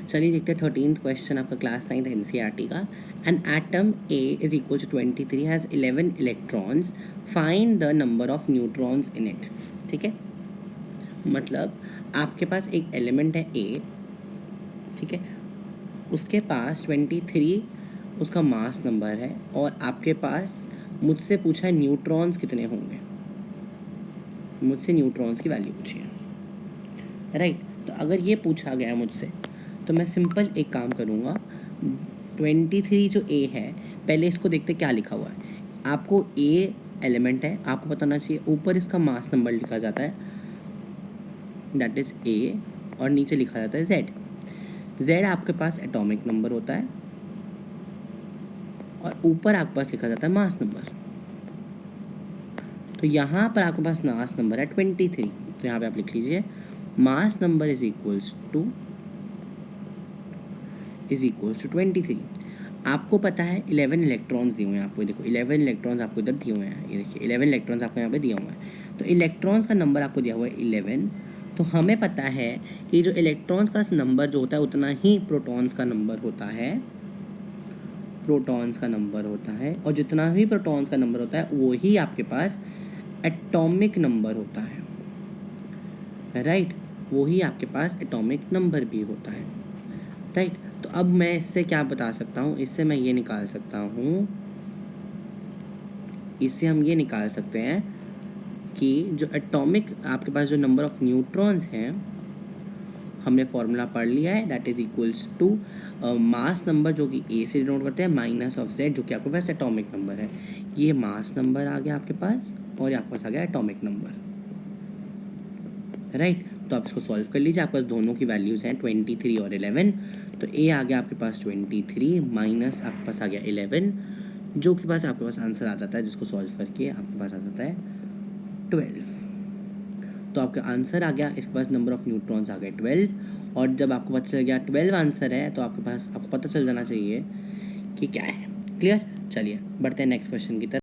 चलिए देखते हैं 13th क्वेश्चन आपका क्लास 9th एनसीईआरटी का। An atom A is equal to 23 has 11 electrons, find the number of neutrons in it. ठीक है, मतलब आपके पास एक एलिमेंट है ए, ठीक है, उसके पास 23 उसका मास नंबर है और आपके पास मुझसे पूछा है न्यूट्रॉन्स कितने होंगे, मुझसे न्यूट्रॉन्स की वैल्यू पूछी है, राइट। तो अगर ये पूछा गया मुझसे तो मैं सिंपल एक काम करूँगा, 23 जो ए है, पहले इसको देखते क्या लिखा हुआ है। आपको ए एलिमेंट है, आपको पता होना चाहिए, ऊपर इसका मास नंबर लिखा जाता है, दैट इज़ ए, और नीचे लिखा जाता है जेड। जेड आपके पास एटॉमिक नंबर होता है और ऊपर आपके पास लिखा जाता है मास नंबर। तो यहाँ पर आपके पास मास नंबर है 23, तो यहाँ पे आप लिख लीजिए mass number is equals to 23। आपको पता है 11 इलेक्ट्रॉन्स दिए हुए हैं आपको, देखो 11 इलेक्ट्रॉन्स आपको इधर दिए हुए हैं, ये देखिए 11 इलेक्ट्रॉन्स आपको यहाँ पे दिए हुए हैं। तो इलेक्ट्रॉन्स का नंबर आपको दिया हुआ है 11, तो हमें पता है कि जो इलेक्ट्रॉन्स का नंबर जो होता है उतना ही प्रोटॉन्स का नंबर होता है, प्रोटॉन्स का नंबर होता है, और जितना भी प्रोटॉन्स का नंबर होता है वो ही आपके पास एटॉमिक नंबर होता है, राइट। वो ही आपके पास एटॉमिक नंबर भी होता है, राइट। तो अब मैं इससे क्या बता सकता हूँ, इससे मैं ये निकाल सकता हूँ, इससे हम ये निकाल सकते हैं कि जो एटॉमिक आपके पास जो नंबर ऑफ न्यूट्रॉन्स हैं, हमने फॉर्मूला पढ़ लिया है, that is equals to mass number जो कि ए से डिनोट करते हैं माइनस ऑफ जेड जो कि आपके पास एटॉमिक नंबर है। ये मास नंबर आ गया आपके पास और आपके पास आ गया एटॉमिक नंबर, राइट। तो आप इसको सॉल्व कर लीजिए, आपके पास दोनों की वैल्यूज़ हैं 23 और 11। तो ए आ गया आपके पास 23 माइनस आपके पास आ गया 11, जो के पास आपके पास आंसर आ जाता है, जिसको सॉल्व करके आपके पास आ जाता है 12। तो आपका आंसर आ गया, इसके पास नंबर ऑफ न्यूट्रॉन्स आ गए 12, और जब आपको पता चल गया 12 आंसर है तो आपके पास आपको पता चल जाना चाहिए कि क्या है। क्लियर? चलिए बढ़ते हैं नेक्स्ट क्वेश्चन की तरफ।